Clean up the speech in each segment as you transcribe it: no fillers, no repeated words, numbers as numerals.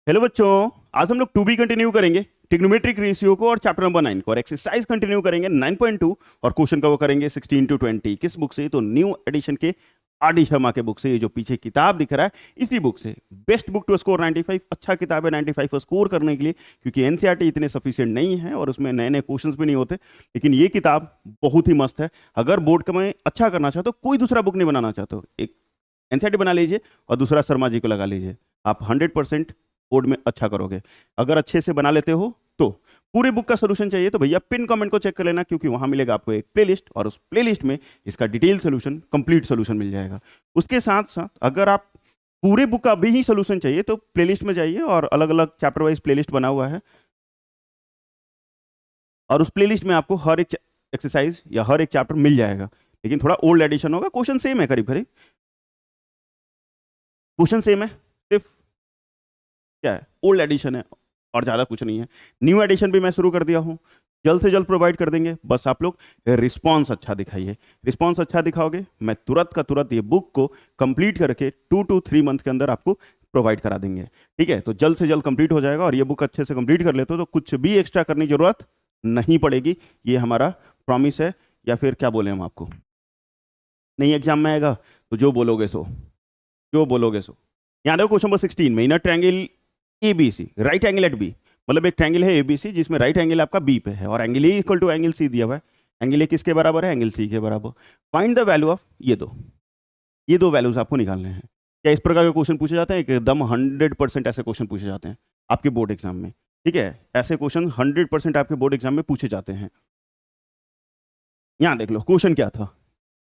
Hello बच्चों। आज हम लोग टू बी कंटिन्यू करेंगे ट्रिग्नोमेट्रिक रेशियो को और चैप्टर नंबर 9 को, और एक्सरसाइज कंटिन्यू करेंगे 9.2 और क्वेश्चन का वो करेंगे 16 to 20। किस बुक से? तो न्यू एडिशन के आर डी शर्मा के बुक से। ये जो पीछे किताब दिख रहा है इसी बुक से। Best book to score 95। अच्छा किताब है 95 को स्कोर करने के लिए, क्योंकि एनसीईआरटी इतने सफिशिएंट नहीं है और उसमें नए नए क्वेश्चंस भी नहीं होते। लेकिन ये किताब बहुत ही मस्त है। अगर बोर्ड का में अच्छा करना चाहते हो, कोई दूसरा बुक नहीं बनाना चाहते हो, एक एनसीईआरटी बना लीजिए और दूसरा शर्मा जी को लगा लीजिए। आप 100% बोर्ड में अच्छा करोगे। अगर अच्छे से बना लेते हो तो पूरे बुक का सोल्यूशन चाहिए तो भैया पिन कमेंट को चेक कर लेना, क्योंकि वहां मिलेगा आपको एक प्लेलिस्ट और उस प्लेलिस्ट में इसका डिटेल सोल्यूशन, कंप्लीट सोल्यूशन मिल जाएगा। उसके साथ साथ अगर आप पूरे बुक का भी ही सोल्यूशन चाहिए तो प्लेलिस्ट में जाइए और अलग अलग चैप्टर वाइज प्लेलिस्ट बना हुआ है, और उस प्लेलिस्ट में आपको हर एक एक्सरसाइज या हर एक चैप्टर मिल जाएगा। लेकिन थोड़ा ओल्ड एडिशन होगा, क्वेश्चन सेम है, करीब करीब क्वेश्चन सेम है, सिर्फ क्या है, ओल्ड एडिशन है और ज़्यादा कुछ नहीं है। न्यू एडिशन भी मैं शुरू कर दिया हूँ, जल्द से जल्द प्रोवाइड कर देंगे। बस आप लोग रिस्पॉन्स अच्छा दिखाइए। रिस्पॉन्स अच्छा दिखाओगे, मैं तुरंत का तुरंत ये बुक को कंप्लीट करके 2 to 3 मंथ के अंदर आपको प्रोवाइड करा देंगे। ठीक है, तो जल्द से जल्द कंप्लीट हो जाएगा, और ये बुक अच्छे से कंप्लीट कर लेते हो तो कुछ भी एक्स्ट्रा करने की जरूरत नहीं पड़ेगी। ये हमारा प्रॉमिस है, या फिर क्या बोले हम आपको। नहीं, एग्जाम में आएगा तो जो बोलोगे सो, जो बोलोगे सो। यहाँ देखो क्वेश्चन नंबर 16 में, inner triangle A B C, right angle at B. मतलब एक ट्रायंगल है ए बी सी जिसमें राइट एंगल आपका बी पे है और angle A equal to angle C दिया हुआ है। एंगल ए किसके बराबर है? एंगल सी के बराबर। फाइंड द वैल्यू ऑफ ये दो वैल्यूज आपको निकालने हैं। क्या इस प्रकार के क्वेश्चन पूछे जाते हैं? एकदम 100% ऐसे क्वेश्चन पूछे जाते हैं आपके बोर्ड एग्जाम में। ठीक है, ऐसे क्वेश्चन 100% आपके बोर्ड एग्जाम में पूछे जाते हैं। यहाँ देख लो क्वेश्चन क्या था।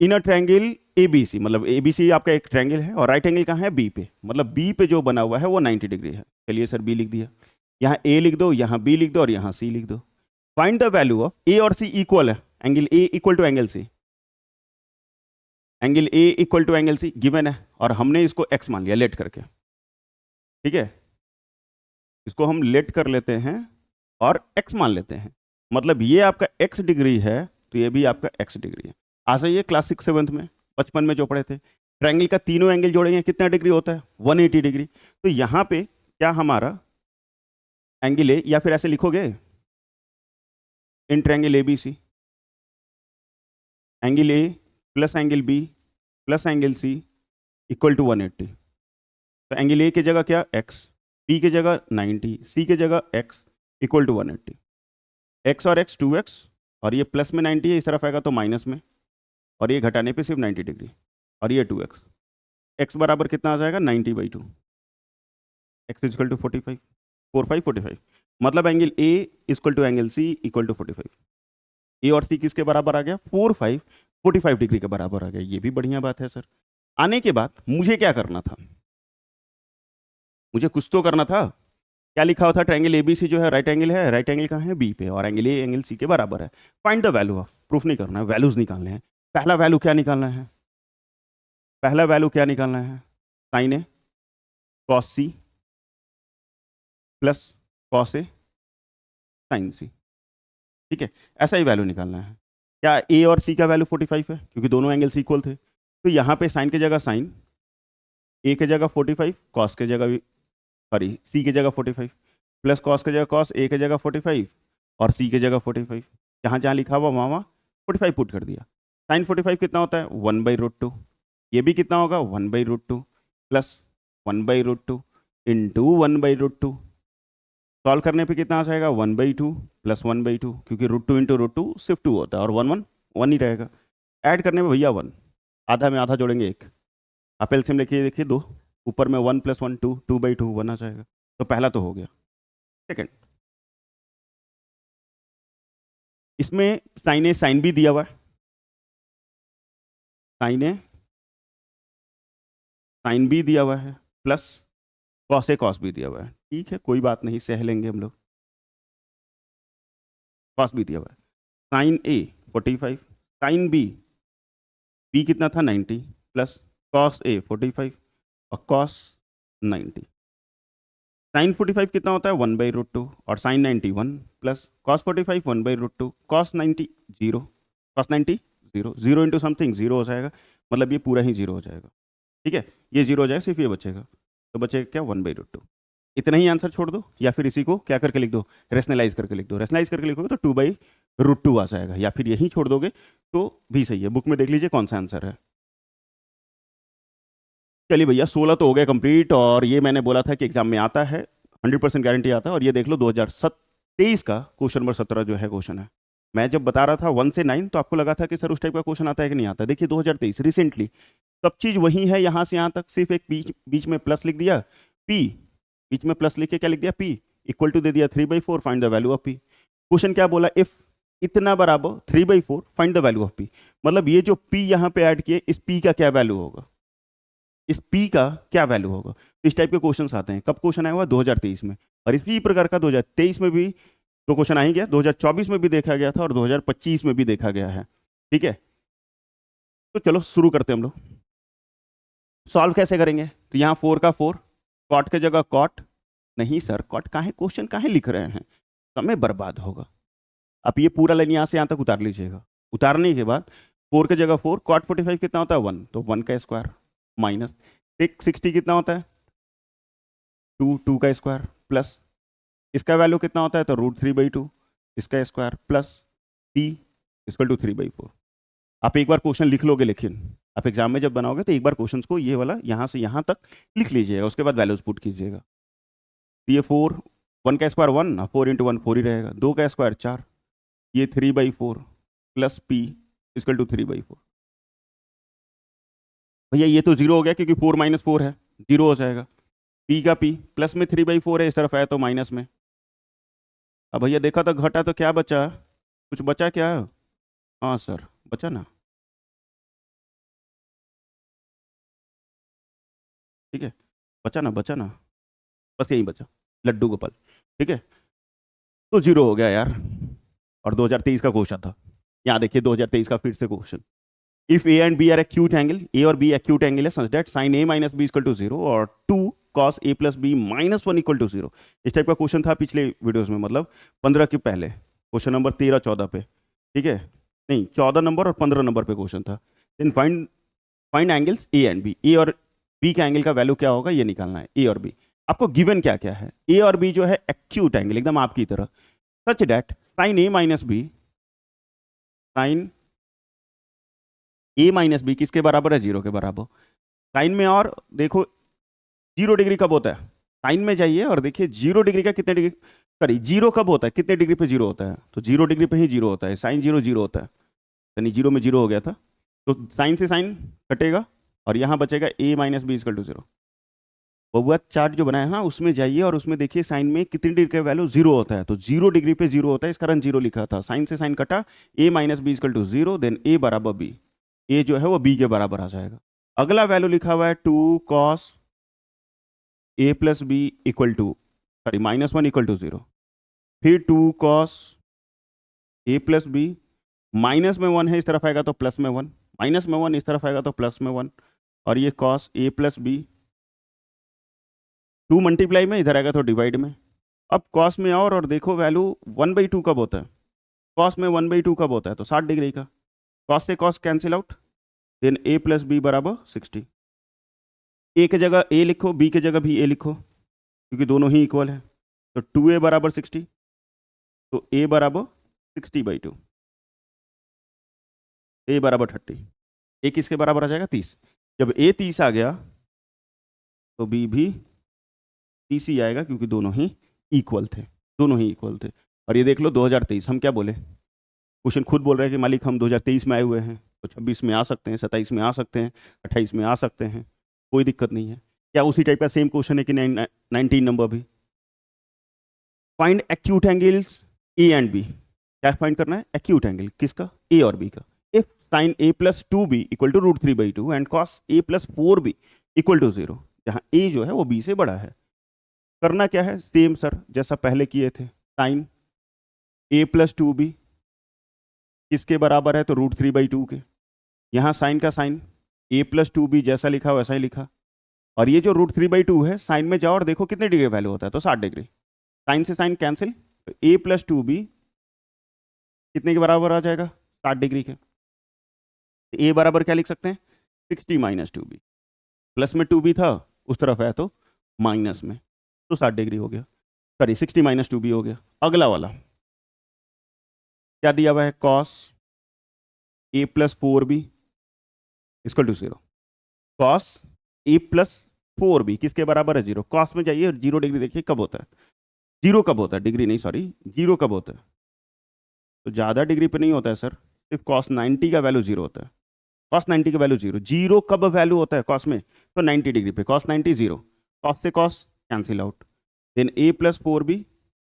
Inner triangle A B C, मतलब ए बी सी आपका एक ट्रायंगल है और राइट एंगल कहाँ है? बी पे। मतलब बी पे जो बना हुआ है वो 90 डिग्री है। चलिए सर बी लिख दिया, यहाँ ए लिख दो, यहाँ बी लिख दो और यहाँ सी लिख दो। Find the value of A और सी इक्वल है, angle A equal to angle C. Angle A equal to angle C given है और हमने इसको एक्स मान लिया लेट करके। ठीक है, इसको हम लेट कर लेते हैं और एक्स मान लेते हैं। मतलब ये आपका एक्स डिग्री है तो ये भी आपका एक्स डिग्री है। आ जाइए क्लास 6 7 में, बचपन में जो पढ़े थे, ट्रायंगल का तीनों एंगल जोड़ेंगे कितना डिग्री होता है? 180 डिग्री। तो यहाँ पे क्या हमारा एंगल है, या फिर ऐसे लिखोगे in triangle A B C, angle A plus angle B plus angle C equal to 180। तो एंगल ए की जगह क्या? एक्स, बी की जगह 90, सी की जगह एक्स इक्वल टू 180। एक्स और एक्स 2x, और ये प्लस में 90 है, इस तरफ आएगा तो माइनस में, और ये घटाने पे सिर्फ 90 डिग्री, और ये 2x। एक्स बराबर कितना आ जाएगा? 90/2। एक्स इजकल टू 45, 45 मतलब angle A equal to angle C equal to 45। A और सी किसके बराबर आ गया? 45 डिग्री के बराबर आ गया। ये भी बढ़िया बात है सर। आने के बाद मुझे क्या करना था? मुझे कुछ तो करना था। क्या लिखा हुआ था? ट्रायंगल एबीसी जो है राइट एंगल है, राइट एंगल कहाँ है? बी पे, और एंगल ए एंगल सी के बराबर है। Find the value of, proof नहीं करना है, वैल्यूज निकालने हैं। पहला वैल्यू क्या निकालना है? पहला वैल्यू क्या निकालना है? Sign A cos C plus cos A sign सी। ठीक है, ऐसा ही वैल्यू निकालना है। क्या ए और सी का वैल्यू 45 है? क्योंकि दोनों एंगल्स इक्वल थे, तो यहाँ पे साइन की जगह साइन, ए की जगह 45, कॉस की जगह, सॉरी सी की जगह 45, प्लस कॉस की जगह कॉस, ए की जगह 45 और सी की जगह 45। जहाँ जहाँ लिखा हुआ वहाँ वहाँ 45 पुट कर दिया। साइन 45 कितना होता है? 1/√2। ये भी कितना होगा? 1/√2 प्लस 1/√2 इंटू 1/√2। सॉल्व करने पे कितना आ जाएगा? 1/2 प्लस 1/2, क्योंकि √2 इंटू √2 सिर्फ 2 होता है, और 1 1 1 ही रहेगा। ऐड करने में भैया 1, आधा में आधा जोड़ेंगे 1। आप एलसीएम लेके देखिए 2, ऊपर में 1 + 1 2, 2/2 1 आ जाएगा। तो पहला तो हो गया। सेकंड, इसमें साइन ए साइन भी दिया हुआ है, साइन ए साइन भी दिया हुआ है, प्लस कॉस ए कॉस भी दिया हुआ है। ठीक है, कोई बात नहीं, सह लेंगे हम लोग। कॉस भी दिया हुआ है। साइन ए 45, साइन बी, बी कितना था? 90, प्लस कॉस ए 45 और कॉस 90। साइन 45 कितना होता है? 1/√2, और sine 90 1, plus cos 45 1/√2, cos 90 0, cos 90 0, 0 into something 0 हो जाएगा। मतलब ये पूरा ही 0 हो जाएगा। ठीक है, ये 0 हो जाएगा, सिर्फ ये बचेगा। तो बचेगा क्या? 1/√2। इतना ही आंसर छोड़ दो, या फिर इसी को क्या करके लिख दो, रेशनलाइज करके लिख दो। रेशनलाइज करके लिखोगे तो 2/√2 आ जाएगा, या फिर यही छोड़ दोगे तो भी सही है। बुक में देख लीजिए कौन सा आंसर है। चलिए भैया 16 तो हो गया कंप्लीट, और ये मैंने बोला था कि एग्जाम में आता है, 100% गारंटी आता है। और ये देख लो 2023 का क्वेश्चन नंबर 17 जो है क्वेश्चन है। मैं जब बता रहा था 1 से 9 तो आपको लगा था कि सर उस टाइप का क्वेश्चन आता है कि नहीं आता। देखिए 2023 रिसेंटली सब चीज़ वही है, यहाँ से यहाँ तक सिर्फ एक बीच बीच में प्लस लिख दिया, पी बीच में प्लस लिख के क्या लिख दिया, पी इक्वल टू दे दिया 3/4, find the value of P. Question क्या बोला, इफ इतना बराबर 3/4 find the value of P. मतलब ये जो पी यहाँ पे ऐड किए, इस पी का क्या वैल्यू होगा, इस पी का क्या वैल्यू होगा। तो इस टाइप के क्वेश्चंस आते हैं। कब क्वेश्चन आया हुआ, 2023 में। और इसी प्रकार का 2023 में भी तो क्वेश्चन आ ही गया, 2024 में भी देखा गया था और 2025 में भी देखा गया है। ठीक है, तो चलो शुरू करते हैं हम लोग। सॉल्व कैसे करेंगे, तो यहाँ 4 का 4, कॉट की जगह कॉट, नहीं सर कॉट काहे, क्वेश्चन काहे लिख रहे हैं, समय बर्बाद होगा। आप ये पूरा लाइन यहाँ से यहाँ तक उतार लीजिएगा। उतारने के बाद 4 की जगह 4, कॉट 45 कितना होता है 1, तो 1 का स्क्वायर माइनस 60 कितना होता है 2 का स्क्वायर प्लस इसका वैल्यू कितना होता है तो √3/2, इसका square plus p equal to 3/4। आप एक बार क्वेश्चन लिख लोगे, लेकिन आप एग्जाम में जब बनाओगे तो एक बार क्वेश्चन को ये वाला यहाँ से यहाँ तक लिख लीजिएगा, उसके बाद वैल्यूज पुट कीजिएगा। तो ये 4, 1 का स्क्वायर 1, 4 × 1 4 ही रहेगा, 2 का स्क्वायर 4, ये 3/4 प्लस p इक्वल टू 3/4। भैया ये तो जीरो हो गया क्योंकि 4 - 4 है, जीरो हो जाएगा। p का p प्लस में 3/4 है, इस तरफ आया तो माइनस में। अब भैया देखा तो घटा तो क्या बचा, कुछ बचा क्या, हाँ सर बचा ना, ठीक है बचा ना, बचा ना, बस यही बचा, लड्डू गोपाल। ठीक है, तो जीरो हो गया यार। और 2023 का क्वेश्चन था, यहाँ देखिए 2023 का फिर से question. If A and B are acute angle, A और बी एक्यूट एंगल है such that sine A - B equal to 0 और 2 cos a + b - 1 equal to 0। इस टाइप का क्वेश्चन था पिछले वीडियोस में, मतलब 15 के पहले, क्वेश्चन नंबर 13 14 पे। ठीक है, नहीं 14 नंबर और 15 नंबर पे क्वेश्चन था। Then find find angles A and B, A और बी का एंगल का वैल्यू क्या होगा ये निकालना है, ए और बी। आपको गिवन क्या क्या है, ए और बी जो है एक्यूट एंगल एकदम आपकी तरह, such that sine A - B, sine a - B किसके बराबर है, 0 के बराबर। साइन में और देखो 0 डिग्री कब होता है, साइन में जाइए और देखिए 0 डिग्री का कितने डिग्री, सॉरी 0 कब होता है, कितने डिग्री पे 0 होता है, तो 0 डिग्री पे ही 0 होता है, साइन 0 0 होता है, यानी 0 में 0 हो गया था, तो साइन से साइन कटेगा और यहाँ बचेगा a - B equal to 0। Bahua chart जो बनाया है ना उसमें जाइए और उसमें देखिए साइन में कितनी डिग्री का वैल्यू 0 होता है, तो 0 डिग्री पे 0 होता है, इस कारण 0 लिखा था। साइन से साइन कटा, a - B equal to 0, then a बराबर b, a जो है वो b के बराबर आ जाएगा। अगला वैल्यू लिखा हुआ है 2 cos a + b equal to, sorry -1 equal to 0, फिर 2 cos a + b, माइनस में 1 है इस तरफ आएगा तो प्लस में 1, माइनस में 1 इस तरफ आएगा तो प्लस में 1, और ये cos a + b 2 मल्टीप्लाई में इधर आएगा तो डिवाइड में। अब cos में और देखो वैल्यू 1/2 कब होता है, cos में 1/2 कब होता है तो 60 डिग्री का, cos से cos cancel out, then a + b बराबर 60। a की जगह a लिखो, b की जगह भी a लिखो क्योंकि दोनों ही इक्वल है, तो 2a बराबर 60, तो a बराबर 60/2, a बराबर 30, a किसके बराबर आ जाएगा 30। जब a 30 आ गया तो b भी 30 ही आएगा क्योंकि दोनों ही इक्वल थे, दोनों ही इक्वल थे। और ये देख लो 2023 हम क्या बोले, क्वेश्चन खुद बोल रहे हैं कि मालिक हम 2023 में आए हुए हैं, तो 26 में आ सकते हैं, 27 में आ सकते हैं, 28 में आ सकते हैं, कोई दिक्कत नहीं है। क्या उसी टाइप का सेम क्वेश्चन है कि 19 नंबर भी। Find acute angles A and B, क्या फाइंड करना है, एक्यूट एंगल किसका, ए और बी का। If sine a + 2b equal to √3/2 and cos a + 4b equal to 0, जहाँ a जो है वो b से बड़ा है। करना क्या है, सेम सर जैसा पहले किए थे, साइन a + 2b किसके बराबर है तो √3/2 के, यहाँ साइन का साइन a + 2b जैसा लिखा वैसा ही लिखा, और ये जो √3/2 है साइन में जाओ और देखो कितने डिग्री वैल्यू होता है तो 60 डिग्री, साइन से साइन कैंसिल, तो a + 2b कितने के बराबर आ जाएगा 60 डिग्री के, तो a बराबर क्या लिख सकते हैं 60 - 2b, प्लस में 2b था उस तरफ है तो माइनस में, तो 60 डिग्री हो गया, सॉरी 60 माइनस 2b हो गया। अगला वाला क्या दिया हुआ है, cos A plus 4b equal to 0। Cos A plus 4b किसके बराबर है, 0। कॉस में जाइए, 0 डिग्री देखिए कब होता है, 0 कब होता है, डिग्री नहीं सॉरी, 0 कब होता है, तो ज़्यादा डिग्री पे नहीं होता है सर, सिर्फ कॉस 90 का वैल्यू 0 होता है। कॉस 90 का वैल्यू 0, 0 कब वैल्यू होता है कॉस में, तो 90 डिग्री पे, कॉस 90 0, कॉस से कॉस कैंसिल आउट, देन ए प्लस 4b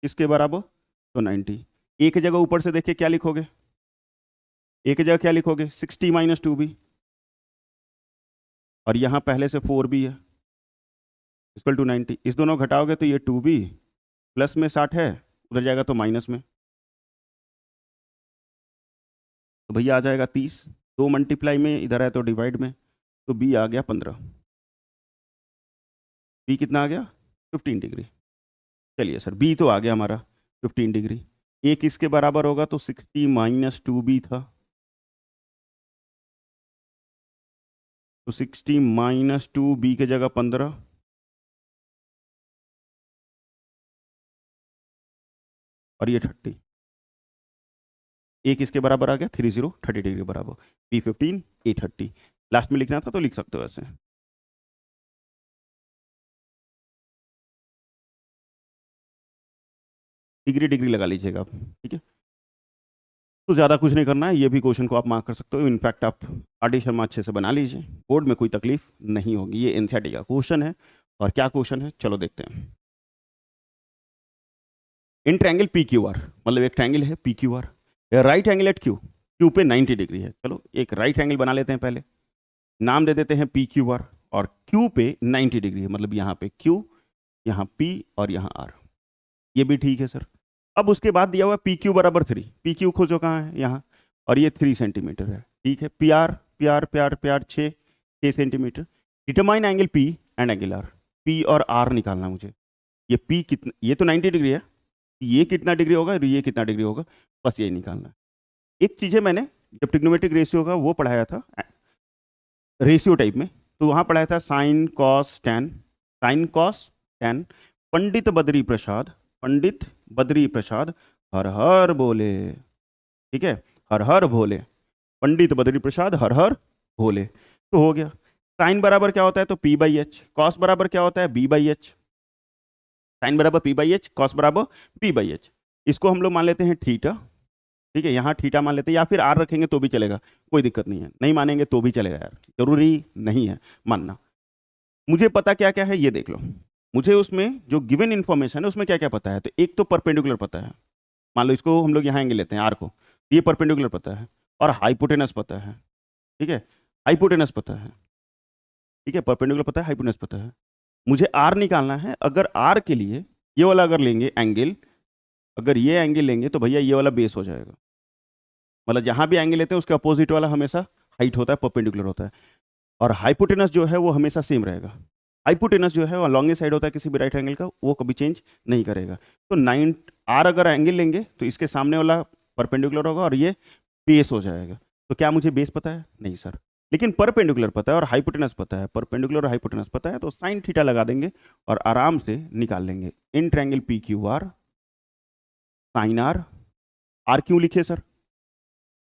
किसके बराबर, तो 90। एक जगह ऊपर से देखिए क्या लिखोगे, एक जगह क्या लिखोगे, 60 माइनस 2b, और यहाँ पहले से 4b है इक्वल टू 90, इस दोनों घटाओगे तो ये 2b प्लस में 60 है, उधर जाएगा तो माइनस में, तो भैया आ जाएगा 30, 2 मल्टीप्लाई में, इधर है तो डिवाइड में, तो b आ गया 15, b कितना आ गया 15 डिग्री। चलिए सर b तो आ गया हमारा 15 डिग्री, ए किसके बराबर होगा, तो 60 माइनस 2b था, तो 60 माइनस 2b की जगह 15, और ये 30, ए किसके बराबर आ गया 30, 30 डिग्री के बराबर, बी 15 ए 30, लास्ट में लिखना था तो लिख सकते हो ऐसे। डिग्री डिग्री लगा लीजिएगा आप, ठीक है, तो ज़्यादा कुछ नहीं करना है, ये भी क्वेश्चन को आप मार्क कर सकते हो, इनफैक्ट आप आर डी शर्मा अच्छे से बना लीजिए, बोर्ड में कोई तकलीफ नहीं होगी, ये एनसीईआरटी का क्वेश्चन है। और क्या क्वेश्चन है, चलो देखते हैं। In triangle P Q R, मतलब एक ट्रायंगल है P Q R, right angle at Q, Q पे 90 डिग्री है, चलो एक राइट एंगल बना लेते हैं, पहले नाम दे देते हैं पी क्यू आर, और क्यू पे 90 डिग्री है, मतलब यहाँ पे क्यू, यहाँ पी और यहाँ आर, ये भी ठीक है सर। अब उसके बाद दिया हुआ पी क्यू बराबर 3, पी क्यू खोजो कहाँ है, यहाँ, और ये 3 सेंटीमीटर है, ठीक है, P R P R P R P R 6 centimetre, determine angle P and angle R, P और आर निकालना मुझे, ये पी कितना, ये तो 90 डिग्री है, ये कितना डिग्री होगा और ये कितना डिग्री होगा, बस यही निकालना है। एक चीज़ है, मैंने जब ट्रिग्नोमेट्रिक रेशियो का वो पढ़ाया था रेशियो टाइप में, तो वहाँ पढ़ाया था sine cos tan, sine cos tan, Pandit Badri Prasad, Pandit Badri Prasad हर हर बोले, ठीक है, हर हर भोले, पंडित बद्री प्रसाद हर हर भोले, तो हो गया। साइन बराबर क्या होता है, तो पी बाई एच, कॉस बराबर क्या होता है, बी बाई एच, साइन बराबर पी बाई एच, कॉस बराबर बी बाई एच, इसको हम लोग मान लेते हैं थीटा, ठीक है, यहाँ थीटा मान लेते हैं, या फिर आर रखेंगे तो भी चलेगा, कोई दिक्कत नहीं है, नहीं मानेंगे तो भी चलेगा यार, जरूरी नहीं है मानना। मुझे पता क्या क्या है ये देख लो, मुझे उसमें जो गिवन इन्फॉर्मेशन है उसमें क्या क्या पता है, तो एक तो परपेंडिकुलर पता है, मान लो इसको हम लोग यहाँ एंगल लेते हैं आर को, ये परपेंडिकुलर पता है, और हाइपोटेनस पता है, ठीक है, हाइपोटेनस पता है, ठीक है, परपेंडिकुलर पता है, हाइपोटेनस पता है, मुझे आर निकालना है। अगर आर के लिए ये वाला अगर लेंगे एंगल, अगर ये एंगल लेंगे तो भैया ये वाला बेस हो जाएगा, मतलब जहाँ भी एंगल लेते हैं उसके अपोजिट वाला हमेशा हाइट होता है, परपेंडिकुलर होता है, और हाइपोटेनस जो है वो हमेशा सेम रहेगा, हाइपोटेनस जो है वो लॉन्गेस्ट साइड होता है किसी भी राइट एंगल का, वो कभी चेंज नहीं करेगा। तो 9 आर अगर एंगल लेंगे तो इसके सामने वाला परपेंडिकुलर होगा और ये बेस हो जाएगा। तो क्या मुझे बेस पता है, नहीं सर, लेकिन परपेंडिकुलर पता है और हाइपोटेनस पता है, परपेंडिकुलर और हाइपोटेनस पता है, तो साइन थीटा लगा देंगे और आराम से निकाल लेंगे। In triangle P Q R sine R, R क्यों लिखे सर,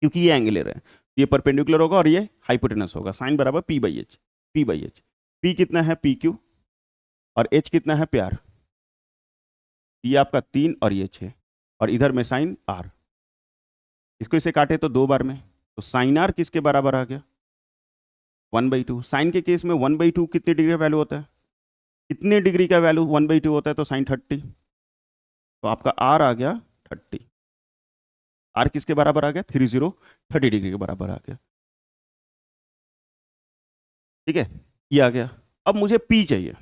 क्योंकि ये एंगुलर है, ये परपेंडिकुलर होगा और ये हाइपोटेनस होगा, साइन बराबर P by H, P by H, P कितना है पी क्यू, और एच कितना है प्यार, ये आपका 3 और ये 6, और इधर में साइन आर, इसको इसे काटे तो 2 बार में, तो साइन आर किसके बराबर आ गया 1/2, साइन के केस में 1/2 कितने डिग्री का वैल्यू होता है, कितने डिग्री का वैल्यू 1/2 होता है, तो साइन 30, तो आपका आर आ गया 30, आर किसके बराबर आ गया 30 डिग्री के बराबर आ गया, ठीक है, ये आ गया। अब मुझे पी चाहिए,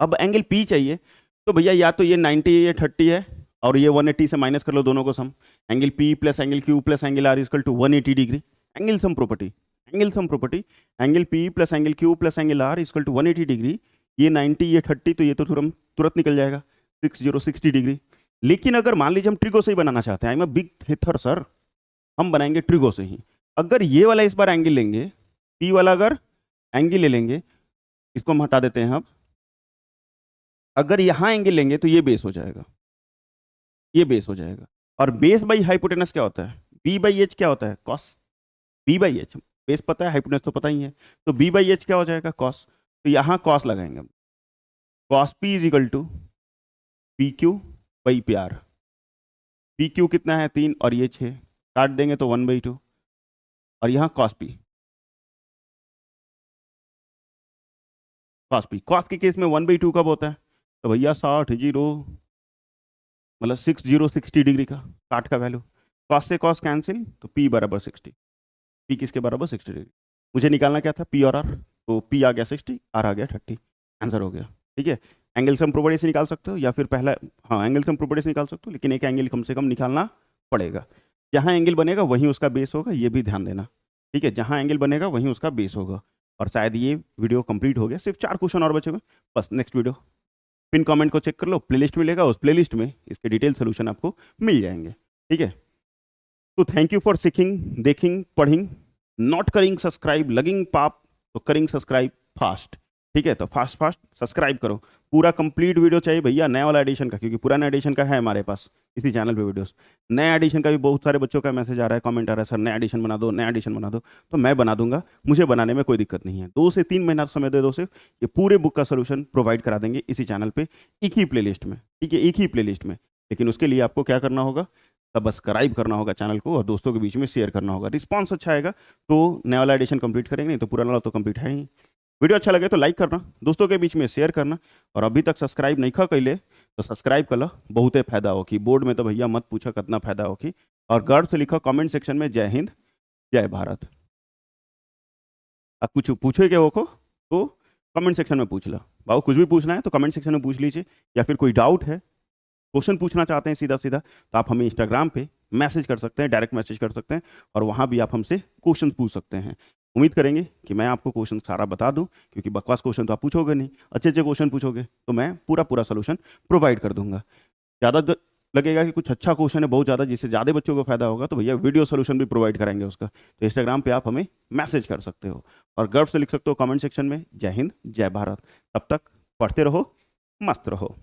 अब एंगल पी चाहिए, तो भैया या तो ये 90 है, ये 30 है, और ये 180 से माइनस कर लो दोनों को sum, angle P plus angle Q plus angle R equal to 180 degree, angle sum property, angle sum property, angle P plus angle Q plus angle R equal to 180 degree, ये 90 ये 30, तो ये तो तुरंत निकल जाएगा 60 डिग्री। लेकिन अगर मान लीजिए हम ट्रिगो से ही बनाना चाहते हैं, I am a big thither sir, हम बनाएंगे ट्रिगो से ही, अगर ये वाला इस बार एंगल लेंगे, पी वाला अगर एंगल ले लेंगे, इसको हम हटा देते हैं अब, अगर यहाँ एंगल लेंगे तो ये बेस हो जाएगा, ये बेस हो जाएगा। और बेस बाई हाइपोटेनस क्या होता है? बी बाई एच क्या होता है? Cos. B by H, base पता है, हाइपोटेनस तो पता ही है, तो बी बाई एच क्या हो जाएगा? कॉस। तो यहाँ कॉस लगाएंगे हम, cos P is equal to P Q by P R. P Q कितना है? 3 और ये 6, काट देंगे तो 1/2, और यहाँ cos P. Cos P, cos के केस में 1/2 कब होता है? तो भैया 60 मतलब 60 का 60 का वैल्यू, कॉस से कॉस कैंसिल, तो पी बराबर 60। पी किसके बराबर? 60 डिग्री। मुझे निकालना क्या था? पी और आर, तो पी आ गया 60, आर आ गया 30, आंसर हो गया। ठीक है, एंगल सम प्रोबेबिलिटी से निकाल सकते हो या फिर पहला, हाँ एंगल सम प्रोबेबिलिटी से निकाल सकते हो, लेकिन एक एंगल कम से कम निकालना पड़ेगा। जहाँ एंगल बनेगा वहीं उसका बेस होगा, ये भी ध्यान देना। ठीक है, जहाँ एंगल बनेगा वहीं उसका बेस होगा। और शायद ये वीडियो कंप्लीट हो गया, सिर्फ 4 क्वेश्चन और बचे हुए, बस नेक्स्ट वीडियो। पिन कमेंट को चेक कर लो, प्लेलिस्ट मिलेगा, उस प्लेलिस्ट में इसके डिटेल सोल्यूशन आपको मिल जाएंगे। ठीक है, तो थैंक यू फॉर सीखिंग, देखिंग, पढ़िंग, नॉट करिंग सब्सक्राइब, लगिंग पाप तो करिंग सब्सक्राइब फास्ट। ठीक है, तो फास्ट फास्ट सब्सक्राइब करो। पूरा कंप्लीट वीडियो चाहिए भैया नया वाला एडिशन का, क्योंकि पुराना एडिशन का है हमारे पास इसी चैनल पे वीडियोस। नया एडिशन का भी बहुत सारे बच्चों का मैसेज आ रहा है, कमेंट आ रहा है, सर नया एडिशन बना दो, नया एडिशन बना दो। तो मैं बना दूंगा, मुझे बनाने में कोई दिक्कत नहीं है। 2 से 3 महीना समय दे दो सिर्फ, ये पूरे बुक का सोल्यूशन प्रोवाइड करा देंगे इसी चैनल पे, एक ही प्लेलिस्ट में। ठीक है, एक ही प्लेलिस्ट में। लेकिन उसके लिए आपको क्या करना होगा? सब्सक्राइब करना होगा चैनल को, और दोस्तों के बीच में शेयर करना होगा। रिस्पांस अच्छा आएगा तो नया वाला एडिशन कंप्लीट करेंगे, नहीं तो पुराना वाला तो कंप्लीट है ही। वीडियो अच्छा लगे तो लाइक करना, दोस्तों के बीच में शेयर करना, और अभी तक सब्सक्राइब नहीं खा कैले तो सब्सक्राइब कर लो, बहुते फायदा हो कि बोर्ड में तो भैया मत पूछो कितना फायदा हो कि। और गर्व से लिखो कमेंट सेक्शन में जय हिंद जय भारत। अब कुछ पूछे क्या वो को तो कमेंट सेक्शन में पूछ लो, बाबू कुछ भी पूछना है तो कमेंट सेक्शन में पूछ लीजिए, या फिर कोई डाउट है, क्वेश्चन पूछना चाहते हैं सीधा सीधा, तो आप हमें इंस्टाग्राम पे मैसेज कर सकते हैं, डायरेक्ट मैसेज कर सकते हैं, और वहाँ भी आप हमसे क्वेश्चन पूछ सकते हैं। उम्मीद करेंगे कि मैं आपको क्वेश्चन सारा बता दूं, क्योंकि बकवास क्वेश्चन तो आप पूछोगे नहीं, अच्छे अच्छे क्वेश्चन पूछोगे तो मैं पूरा पूरा सोल्यूशन प्रोवाइड कर दूंगा। ज़्यादा लगेगा कि कुछ अच्छा क्वेश्चन है बहुत ज़्यादा जिससे ज़्यादा बच्चों को फायदा होगा, तो भैया वीडियो सोल्यूशन भी प्रोवाइड कराएंगे उसका। तो इंस्टाग्राम पे आप हमें मैसेज कर सकते हो, और गर्व से लिख सकते हो कमेंट सेक्शन में जय हिंद जय भारत। तब तक पढ़ते रहो, मस्त रहो।